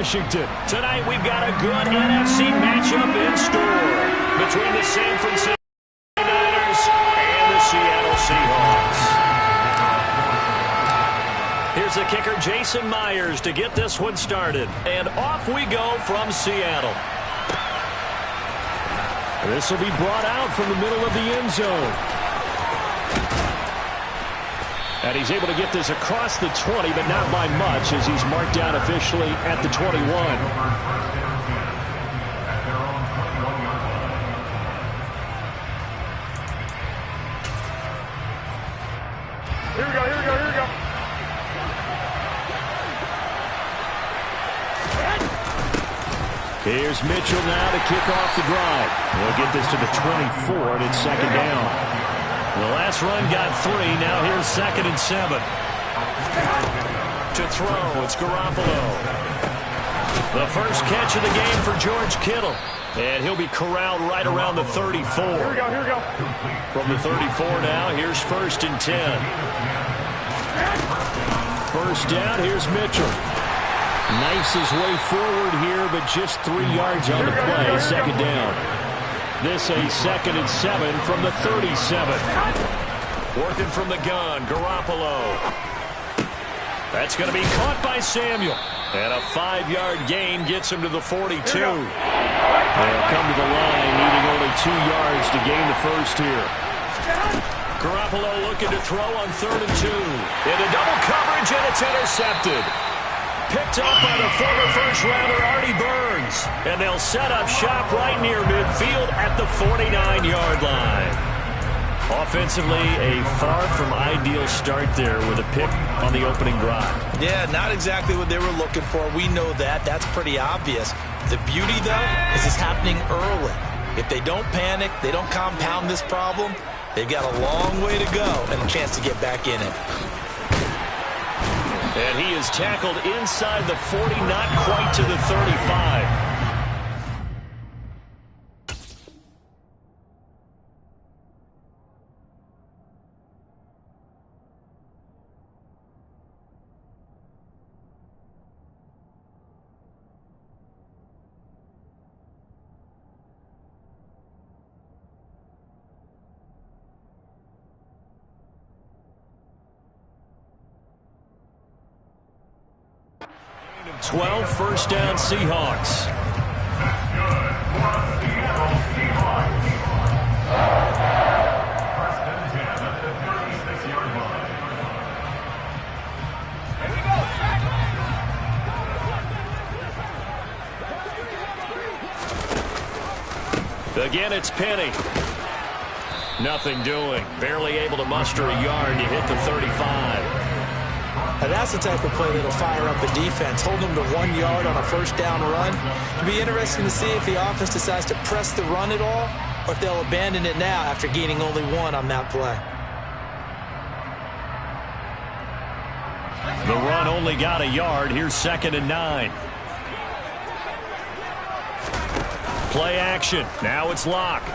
Washington. Tonight we've got a good NFC matchup in store between the San Francisco Niners and the Seattle Seahawks. Here's the kicker, Jason Myers, to get this one started. And off we go from Seattle. This will be brought out from the middle of the end zone. And he's able to get this across the 20, but not by much, as he's marked down officially at the 21. Here we go, here we go, here we go. Here's Mitchell now to kick off the drive. They'll get this to the 24, and it's second down. The last run got 3. Now here's 2nd and 7. To throw, it's Garoppolo. The first catch of the game for George Kittle. And he'll be corralled right around the 34. Here we go, here we go. From the 34 now, here's 1st and 10. First down, here's Mitchell. Knifes his way forward here, but just 3 yards on the play. Second down. This a 2nd and 7 from the 37. Working from the gun, Garoppolo. That's going to be caught by Samuel. And a 5-yard gain gets him to the 42. They'll come to the line, needing only 2 yards to gain the first here. Garoppolo looking to throw on 3rd and 2. Into double coverage, and it's intercepted. Picked up by the former first-rounder Artie Burns. And they'll set up shop right near midfield at the 49-yard line. Offensively, a far from ideal start there with a pick on the opening drive. Yeah, not exactly what they were looking for. We know that. That's pretty obvious. The beauty, though, is it's happening early. If they don't panic, they don't compound this problem, they've got a long way to go and a chance to get back in it. And he is tackled inside the 40, not quite to the 35. Of 12, first down Seahawks. Again, it's Penny. Nothing doing. Barely able to muster a yard to hit the 35. Now that's the type of play that'll fire up the defense. Hold them to 1 yard on a first down run. It'll be interesting to see if the offense decides to press the run at all, or if they'll abandon it now after gaining only 1 on that play. The run only got a yard. Here's 2nd and 9. Play action. Now it's Locke.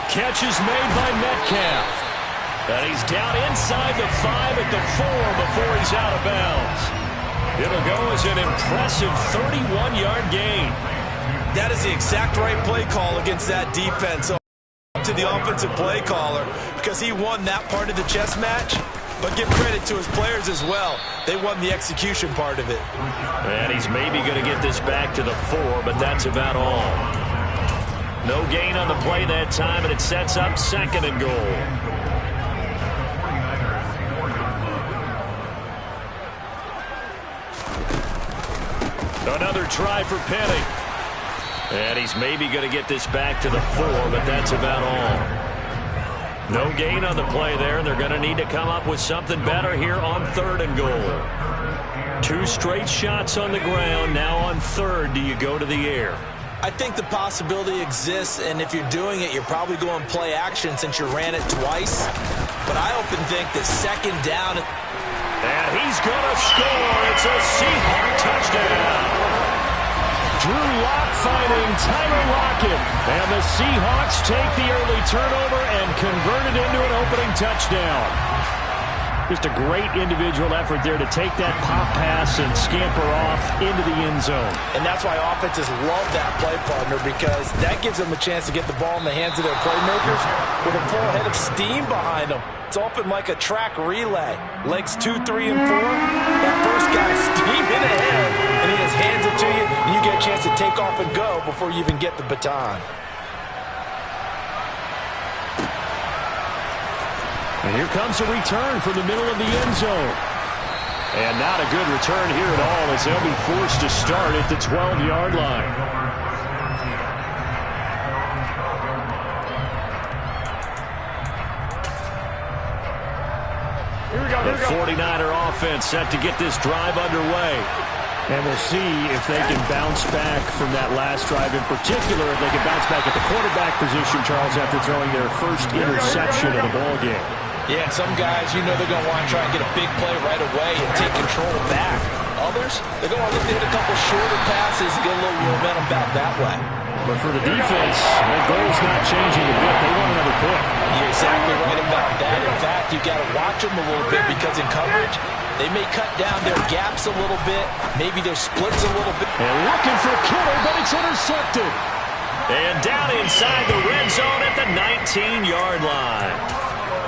Catch is made by Metcalf. And he's down inside the 5 at the 4 before he's out of bounds. It'll go as an impressive 31-yard gain. That is the exact right play call against that defense. So to the offensive play caller, because he won that part of the chess match. But give credit to his players as well. They won the execution part of it. And he's maybe going to get this back to the 4, but that's about all. No gain on the play that time, and it sets up 2nd and goal. Another try for Penny. And he's maybe going to get this back to the 4, but that's about all. No gain on the play there, and they're going to need to come up with something better here on 3rd and goal. 2 straight shots on the ground. Now on 3rd, do you go to the air? I think the possibility exists, and if you're doing it, you're probably going play action since you ran it twice. But I often think that 2nd down... And he's going to score. It's a Seahawk touchdown. Drew Lock finding Tyler Lockett. And the Seahawks take the early turnover and convert it into an opening touchdown. Just a great individual effort there to take that pop pass and scamper off into the end zone. And that's why offenses love that play, partner, because that gives them a chance to get the ball in the hands of their playmakers with a full head of steam behind them. It's often like a track relay. Legs 2, 3, and 4. That first guy's steaming ahead, and he just hands it to you, and you get a chance to take off and go before you even get the baton. And here comes a return from the middle of the end zone. And not a good return here at all as they'll be forced to start at the 12-yard line. The 49er offense set to get this drive underway. And we'll see if they can bounce back from that last drive. In particular, if they can bounce back at the quarterback position, Charles, after throwing their first interception of the ballgame. Yeah, some guys, you know they're going to want to try and get a big play right away and take control back. Others, they're going to look to hit a couple shorter passes, get a little momentum back that way. But for the defense, their goal's not changing a bit. They want another pick. You're exactly right about that. In fact, you've got to watch them a little bit because in coverage, they may cut down their gaps a little bit, maybe their splits a little bit. And looking for Kittle, but it's intercepted. And down inside the red zone at the 19-yard line.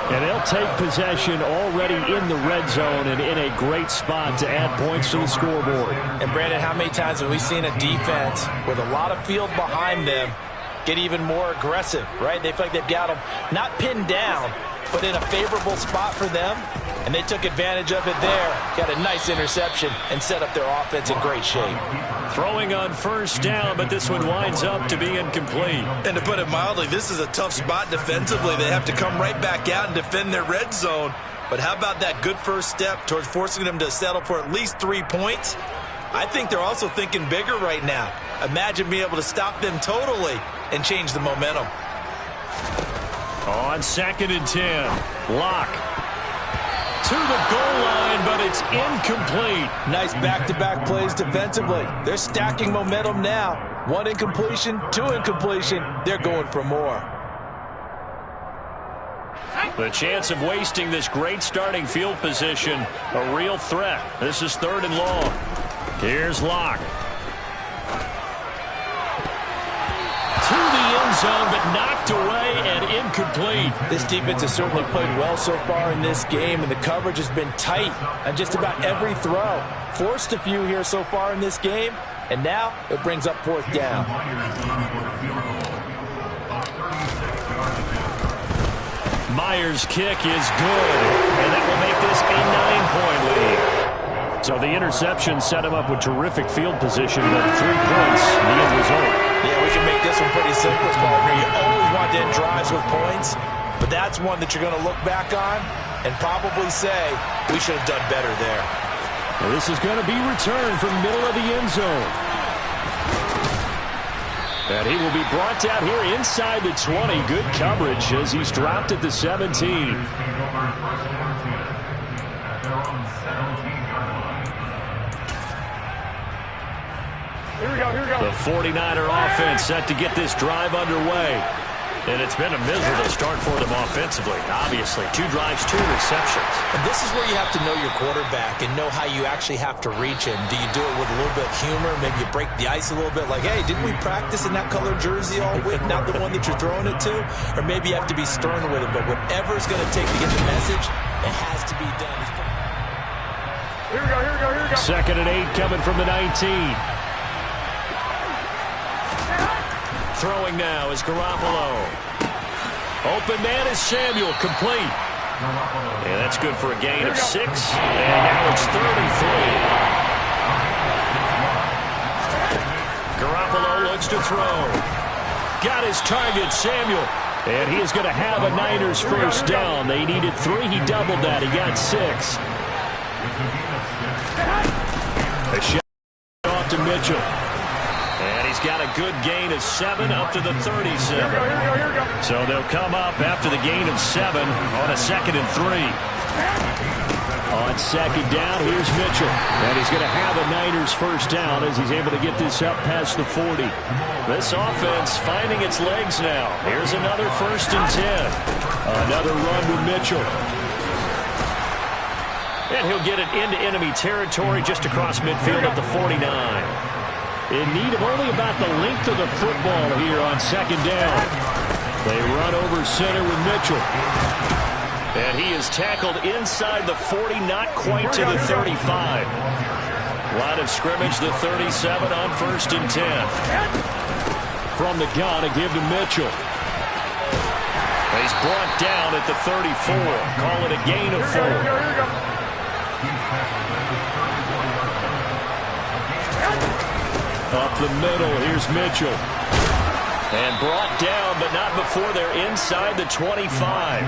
And they'll take possession already in the red zone and in a great spot to add points to the scoreboard. And, Brandon, how many times have we seen a defense with a lot of field behind them get even more aggressive, right? They feel like they've got them not pinned down, but in a favorable spot for them, and they took advantage of it there. Got a nice interception and set up their offense in great shape. Throwing on first down, but this one winds up to be incomplete. And to put it mildly, this is a tough spot defensively. They have to come right back out and defend their red zone. But how about that good first step towards forcing them to settle for at least 3 points? I think they're also thinking bigger right now. Imagine being able to stop them totally and change the momentum. On 2nd and 10, Locke to the goal line, but it's incomplete. Nice back-to-back plays defensively. They're stacking momentum now. 1 incompletion, 2 incompletion. They're going for more. The chance of wasting this great starting field position, a real threat. This is 3rd and long. Here's Locke. To the end zone, but knocked away and incomplete. This defense has certainly played well so far in this game, and the coverage has been tight on just about every throw. Forced a few here so far in this game, and now it brings up 4th down. Myers' kick is good, and that will make this a 9-point lead. So the interception set him up with terrific field position, but 3 points, the end result. Yeah, we can make this one pretty simple, partner. You always want to end drives with points, but that's one that you're going to look back on and probably say, we should have done better there. Well, this is going to be returned from middle of the end zone. And he will be brought down here inside the 20. Good coverage as he's dropped at the 17. Here we go, here we go. The 49er offense set to get this drive underway. And it's been a miserable start for them offensively. Obviously, 2 drives, 2 receptions. And this is where you have to know your quarterback and know how you actually have to reach him. Do you do it with a little bit of humor? Maybe you break the ice a little bit like, hey, didn't we practice in that colored jersey all week, not the one that you're throwing it to? Or maybe you have to be stern with him. But whatever it's going to take to get the message, it has to be done. Here we go, here we go, here we go. 2nd and 8 coming from the 19. Throwing now is Garoppolo. Open man is Samuel, complete. And that's good for a gain of 6. And now it's 3rd and 3. Garoppolo looks to throw. Got his target, Samuel. And he is going to have a Niners first down. They needed 3. He doubled that. He got 6. A shot off to Mitchell. And he's got a good gain of 7 up to the 37. Here we go. So they'll come up after the gain of 7 on a 2nd and 3. On 2nd down, here's Mitchell. And he's going to have a Niners first down as he's able to get this up past the 40. This offense finding its legs now. Here's another 1st and 10. Another run with Mitchell. And he'll get it into enemy territory just across midfield at the 49. In need of only about the length of the football here on second down. They run over center with Mitchell. And he is tackled inside the 40, not quite to the 35. Line of scrimmage, the 37 on 1st and 10. From the gun, a give to Mitchell. He's brought down at the 34. Call it a gain of 4. Up the middle, here's Mitchell. And brought down, but not before they're inside the 25.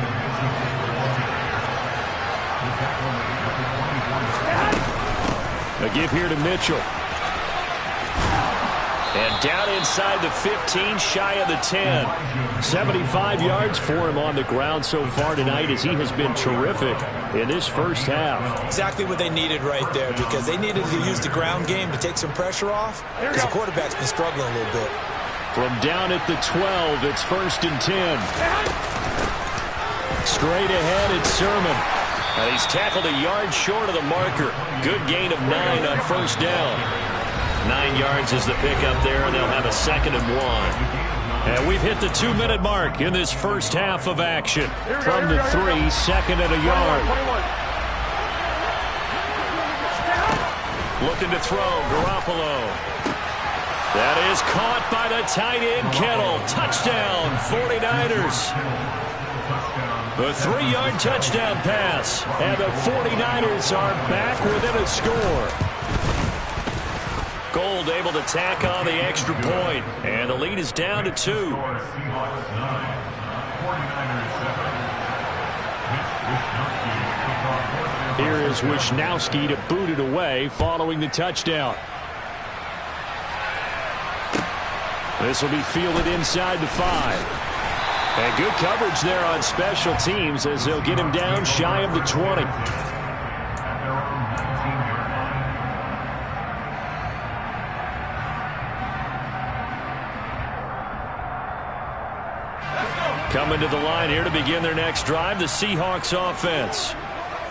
A give here to Mitchell. And down inside the 15, shy of the 10. 75 yards for him on the ground so far tonight as he has been terrific in this first half. Exactly what they needed right there, because they needed to use the ground game to take some pressure off, because the quarterback's been struggling a little bit. From down at the 12, it's 1st and 10. Straight ahead, it's Sermon. And he's tackled a yard short of the marker. Good gain of 9 on 1st down. 9 yards is the pickup there, and they'll have a 2nd and 1. And we've hit the 2-minute mark in this first half of action. From the 3, 2nd and a yard. Looking to throw, Garoppolo. That is caught by the tight end, Kittle. Touchdown, 49ers. The 3-yard touchdown pass. And the 49ers are back within a score. Gold able to tack on the extra point. And the lead is down to 2. Here is Wisnowski to boot it away following the touchdown. This will be fielded inside the 5. And good coverage there on special teams as they'll get him down shy of the 20. Coming to the line here to begin their next drive, the Seahawks offense.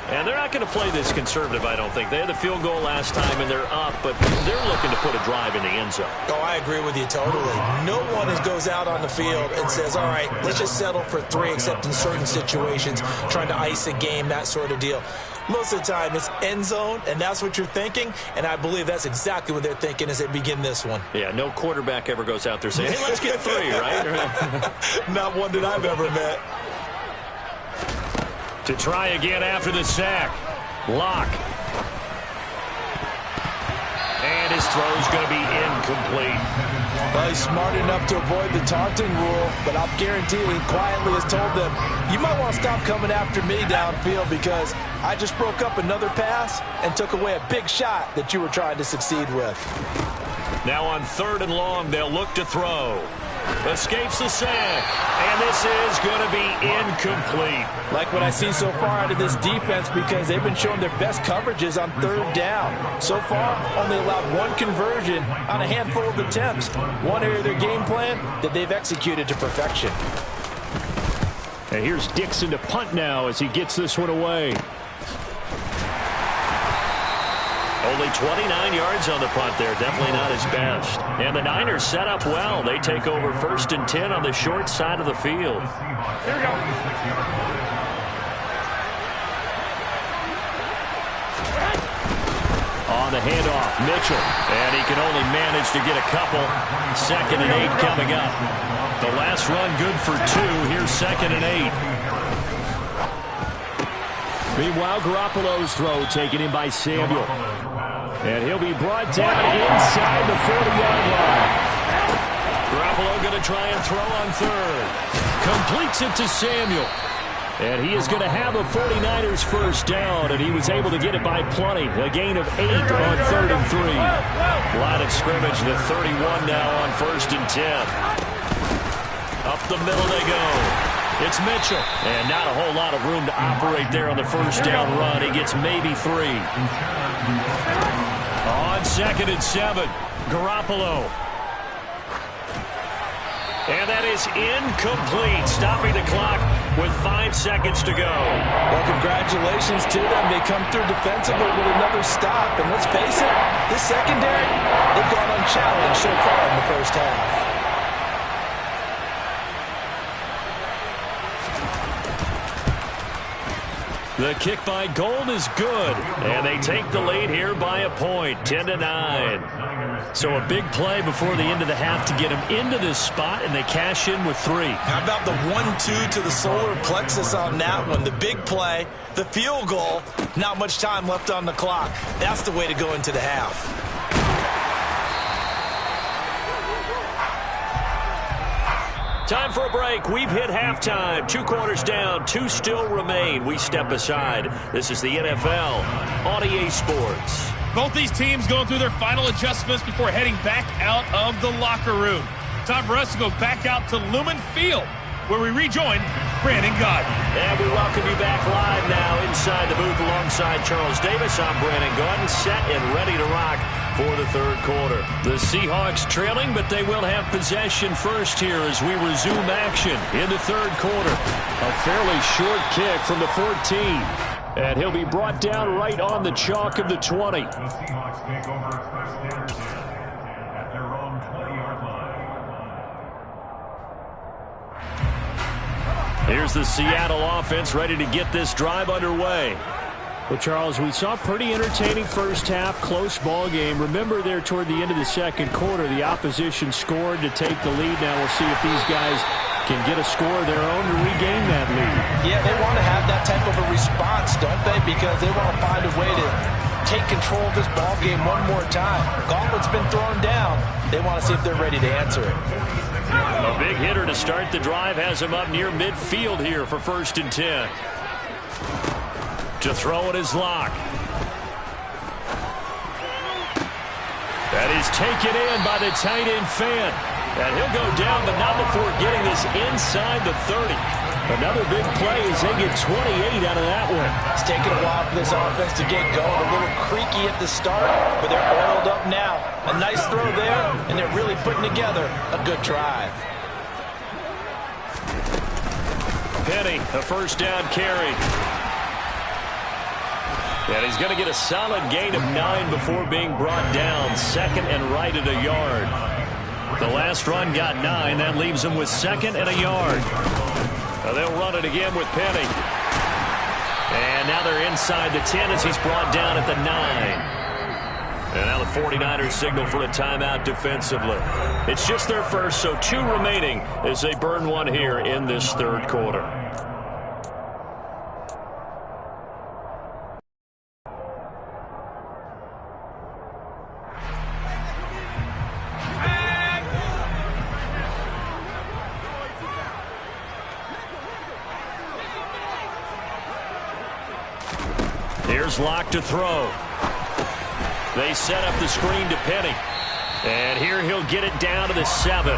And they're not going to play this conservative, I don't think. They had the field goal last time, and they're up, but they're looking to put a drive in the end zone. Oh, I agree with you totally. No one goes out on the field and says, all right, let's just settle for 3, except in certain situations, trying to ice a game, that sort of deal. Most of the time, it's end zone, and that's what you're thinking, and I believe that's exactly what they're thinking as they begin this one. Yeah, no quarterback ever goes out there saying, hey, let's get 3, right? Not one that I've ever met. To try again after the sack. Lock. And his throw's going to be incomplete. Well, he's smart enough to avoid the taunting rule, but I'll guarantee he quietly has told them, you might want to stop coming after me downfield because I just broke up another pass and took away a big shot that you were trying to succeed with. Now on 3rd and long, they'll look to throw. Escapes the sack, and this is going to be incomplete. Like what I see so far out of this defense, because they've been showing their best coverages on 3rd down. So far, only allowed 1 conversion on a handful of attempts. One area of their game plan that they've executed to perfection. And here's Dixon to punt now as he gets this one away. Only 29 yards on the punt there. Definitely not his best. And the Niners set up well. They take over 1st and 10 on the short side of the field. Here we go. On the handoff, Mitchell. And he can only manage to get a couple. 2nd and 8 coming up. The last run good for 2. Here's 2nd and 8. Meanwhile, Garoppolo's throw taken in by Samuel. And he'll be brought down inside the 40-yard line. Garoppolo going to try and throw on 3rd. Completes it to Samuel. And he is going to have a 49ers first down, and he was able to get it by plenty. A gain of 8 on 3rd and 3. Line of scrimmage, the 31 now on 1st and 10. Up the middle they go. It's Mitchell. And not a whole lot of room to operate there on the first down run. He gets maybe 3. On 2nd and 7, Garoppolo. And that is incomplete, stopping the clock with 5 seconds to go. Well, congratulations to them. They come through defensively with another stop. And let's face it, this secondary, they've gone unchallenged so far in the first half. The kick by Gold is good, and they take the lead here by a point, 10-9. So a big play before the end of the half to get them into this spot, and they cash in with 3. How about the 1-2 to the solar plexus on that one? The big play, the field goal, not much time left on the clock. That's the way to go into the half. Time for a break. We've hit halftime. 2 quarters down. 2 still remain. We step aside. This is the NFL on EA Sports. Both these teams going through their final adjustments before heading back out of the locker room. Time for us to go back out to Lumen Field, where we rejoin Brandon Gaudin. And we welcome you back live now inside the booth alongside Charles Davis. I'm Brandon Gaudin, set and ready to rock for the third quarter. The Seahawks trailing, but they will have possession first here as we resume action in the third quarter. A fairly short kick from the 14. And he'll be brought down right on the chalk of the 20. The Seahawks take over first down at their own 20-yard line. Here's the Seattle offense ready to get this drive underway. Well, Charles, we saw a pretty entertaining first half, close ball game. Remember there toward the end of the second quarter, the opposition scored to take the lead. Now we'll see if these guys can get a score of their own to regain that lead. Yeah, they want to have that type of a response, don't they? Because they want to find a way to take control of this ball game one more time. Gauntlet's been thrown down. They want to see if they're ready to answer it. A big hitter to start the drive has him up near midfield here for 1st and 10. To throw it is Locke. That is taken in by the tight end Fan. And he'll go down, but not before getting this inside the 30. Another big play as they get 28 out of that one. It's taken a while for this offense to get going. A little creaky at the start, but they're oiled up now. A nice throw there, and they're really putting together a good drive. Penny, a first down carry. And he's going to get a solid gain of 9 before being brought down. 2nd and right at a yard. The last run got 9. That leaves him with 2nd and a yard. They'll run it again with Penny. And now they're inside the 10 as he's brought down at the 9. And now the 49ers signal for a timeout defensively. It's just their first, so 2 remaining as they burn one here in this third quarter. Here's Locke to throw. They set up the screen to Penny. And here he'll get it down to the 7.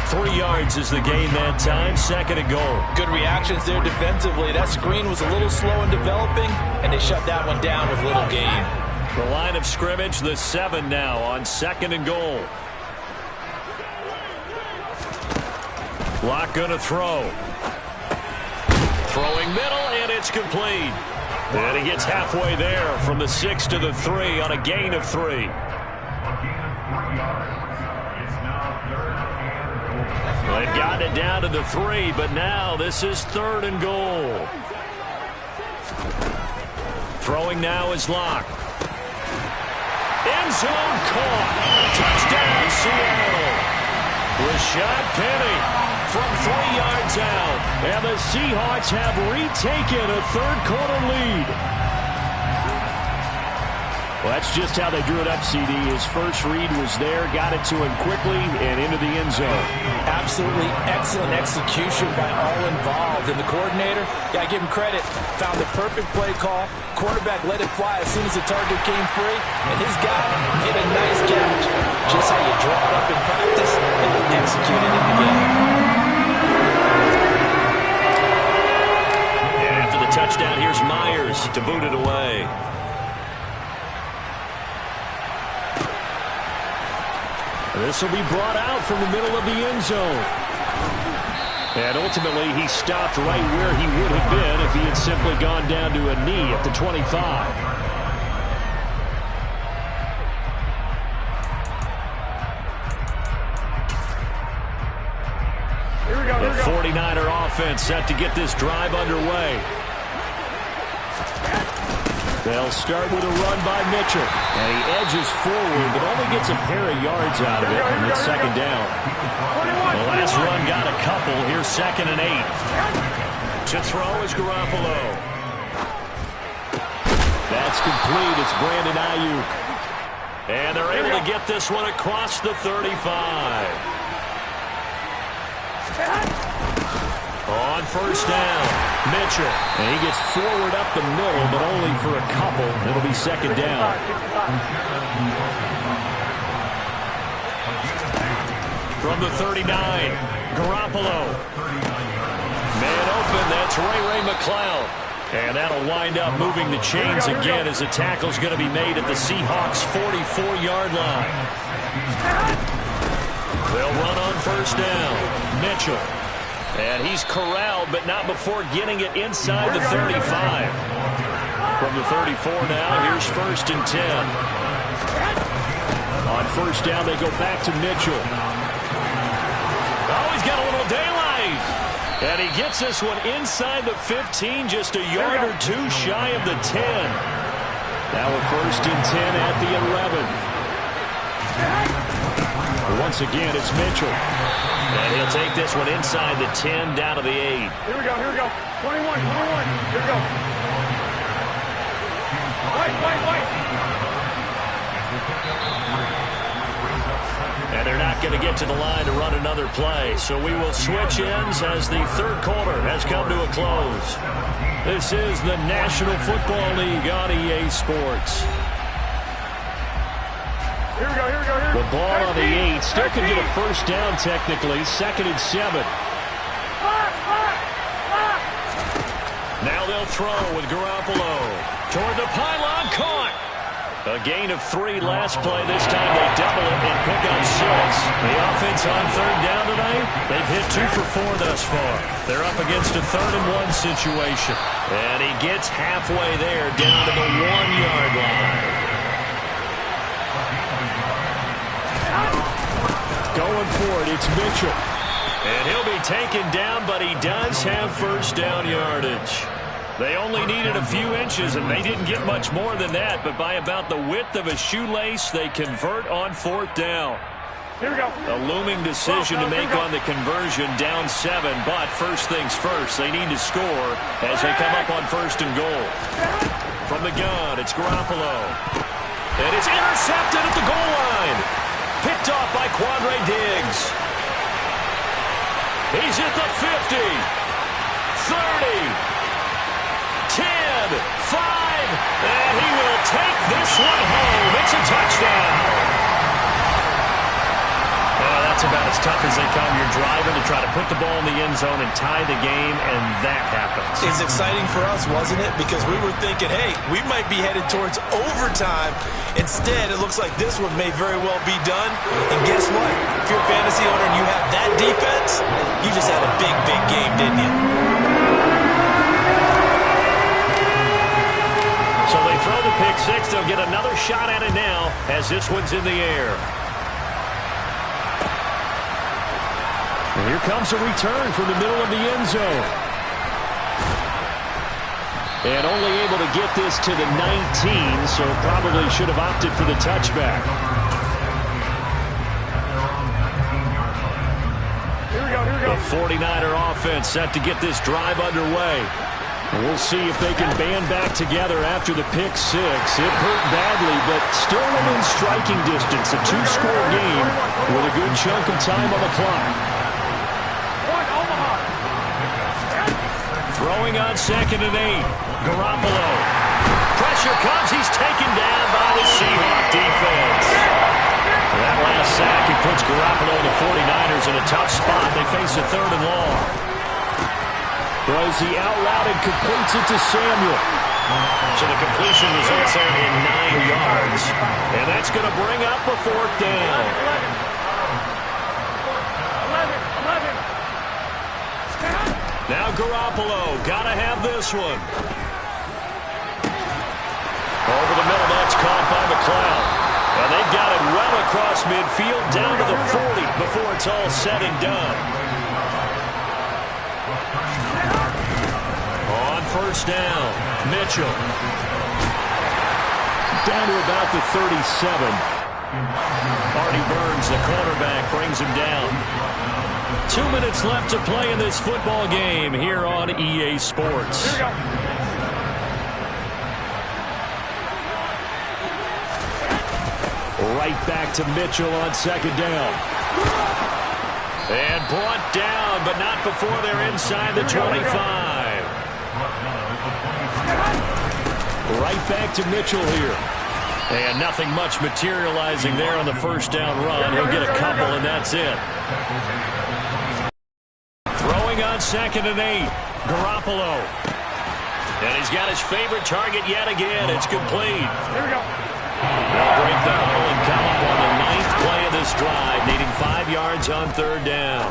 3 yards is the gain that time. 2nd and goal. Good reactions there defensively. That screen was a little slow in developing, and they shut that one down with little gain. The line of scrimmage, the 7 now on 2nd and goal. Locke going to throw. Throwing middle, and it's complete. And he gets halfway there from the 6 to the 3 on a gain of 3. They've gotten it down to the 3, but now this is 3rd and goal. Throwing now is Locke. End zone caught. Touchdown, Seattle. Rashad Penny from 3 yards out. And the Seahawks have retaken a third quarter lead. Well, that's just how they drew it up, CD. His first read was there, got it to him quickly, and into the end zone. Absolutely excellent execution by all involved. And the coordinator, got to give him credit, found the perfect play call. Quarterback let it fly as soon as the target came free, and his guy hit a nice catch. Just how you draw it up in practice and then execute it in the game. And after the touchdown, here's Myers to boot it away. This will be brought out from the middle of the end zone. And ultimately, he stopped right where he would have been if he had simply gone down to a knee at the 25. The 49er offense set to get this drive underway. They'll start with a run by Mitchell. And he edges forward, but only gets a pair of yards out of it, and it's second down. The last run got a couple. Here's 2nd and 8. To throw is Garoppolo. That's complete. It's Brandon Ayuk. And they're able to get this one across the 35. On first down, Mitchell. And he gets forward up the middle, but only for a couple. It'll be second down. From the 39, Garoppolo. Man open, that's Ray McCloud. And that'll wind up moving the chains again as the tackle's going to be made at the Seahawks' 44-yard line. They'll run on first down. Mitchell. And he's corralled, but not before getting it inside the 35. From the 34 now, here's 1st and 10. On first down, they go back to Mitchell. Oh, he's got a little daylight. And he gets this one inside the 15, just a yard or two shy of the 10. Now a 1st and 10 at the 11. Once again, it's Mitchell. And he'll take this one inside the 10, down to the 8. Here we go, here we go. 21. Here we go. Wait. And they're not going to get to the line to run another play. So we will switch ends as the third quarter has come to a close. This is the National Football League on EA Sports. Here we go. The ball on the 8. Still can get a first down technically. 2nd and 7. Now they'll throw with Garoppolo. Toward the pylon, caught. A gain of 3 last play. This time they double it and pick up 6. The offense on third down tonight, they've hit 2 for 4 thus far. They're up against a 3rd and 1 situation. And he gets halfway there, down to the 1-yard line. Going for it, it's Mitchell. And he'll be taken down, but he does have first down yardage. They only needed a few inches, and they didn't get much more than that, but by about the width of a shoelace, they convert on 4th down. Here we go. A looming decision to make on the conversion, down 7, but first things first, they need to score as they come up on 1st and goal. From the gun, it's Garoppolo. And it's intercepted at the goal line. Picked off by Quandre Diggs. He's at the 50, 30, 10, 5, and he will take this one home. It's a touchdown. That's about as tough as they come. You're driving to try to put the ball in the end zone and tie the game, and that happens. It's exciting for us, wasn't it? Because we were thinking, hey, we might be headed towards overtime. Instead, it looks like this one may very well be done. And guess what? If you're a fantasy owner and you have that defense, you just had a big, big game, didn't you? So they throw the pick six. They'll get another shot at it now as this one's in the air. And here comes a return from the middle of the end zone. And only able to get this to the 19, so probably should have opted for the touchback. Here we go. The 49er offense set to get this drive underway. And we'll see if they can band back together after the pick six. It hurt badly, but still within striking distance. A 2-score game with a good chunk of time on the clock. Throwing on 2nd and 8. Garoppolo. Pressure comes. He's taken down by the Seahawk defense. That last sack, it puts Garoppolo and the 49ers in a tough spot. They face a 3rd and long. Throws the out route and completes it to Samuel. So the completion results in 9 yards. And that's going to bring up a 4th down. Now Garoppolo, gotta have this one. Over the middle, that's caught by McLeod. And they've got it well across midfield, down to the 40 before it's all said and done. On first down, Mitchell. Down to about the 37. Artie Burns, the cornerback, brings him down. 2 minutes left to play in this football game here on EA Sports. Here we go. Right back to Mitchell on second down. And brought down, but not before they're inside the 25. Right back to Mitchell here. And nothing much materializing there on the first down run. He'll get a couple, and that's it. Throwing on 2nd and 8. Garoppolo. And he's got his favorite target yet again. It's complete. Here we go. They'll break the huddle and come up on the 9th play of this drive, needing 5 yards on third down.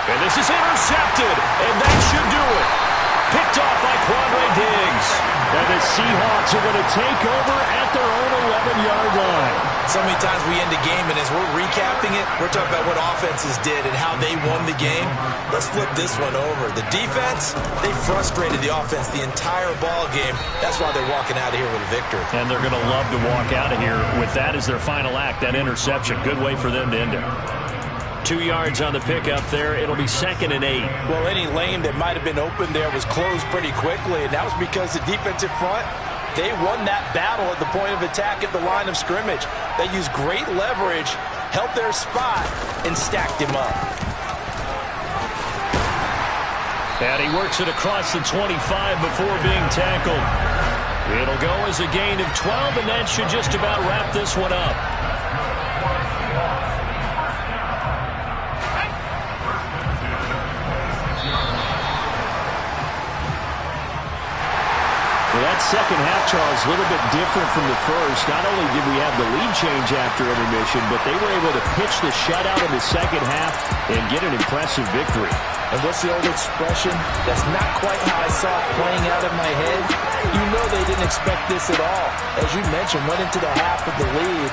And this is intercepted, and that should do it. Picked off by Quandre Diggs. And the Seahawks are going to take over at their own 11-yard line. So many times we end a game, and as we're recapping it, we're talking about what offenses did and how they won the game. Let's flip this one over. The defense, they frustrated the offense the entire ball game. That's why they're walking out of here with a victory. And they're going to love to walk out of here with that as their final act, that interception. Good way for them to end it. 2 yards on the pickup there. It'll be 2nd and 8. Well, any lane that might have been open there was closed pretty quickly, and that was because the defensive front, they won that battle at the point of attack at the line of scrimmage. They used great leverage, held their spot, and stacked him up. And he works it across the 25 before being tackled. It'll go as a gain of 12, and that should just about wrap this one up. Well, that second half, Charles, a little bit different from the first. Not only did we have the lead change after intermission, but they were able to pitch the shutout in the second half and get an impressive victory. And what's the old expression? That's not quite how I saw it playing out in my head. You know they didn't expect this at all. As you mentioned, went into the half with the lead.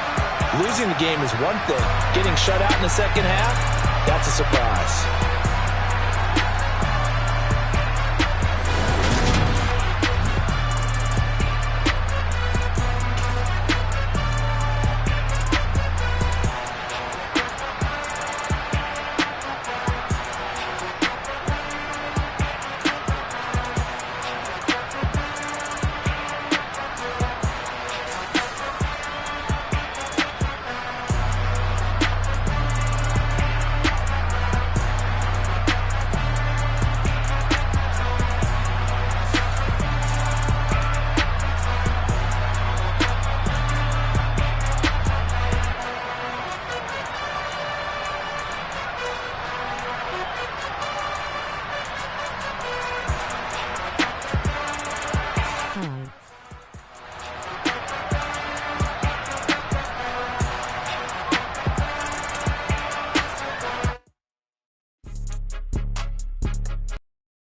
Losing the game is one thing. Getting shut out in the second half, that's a surprise.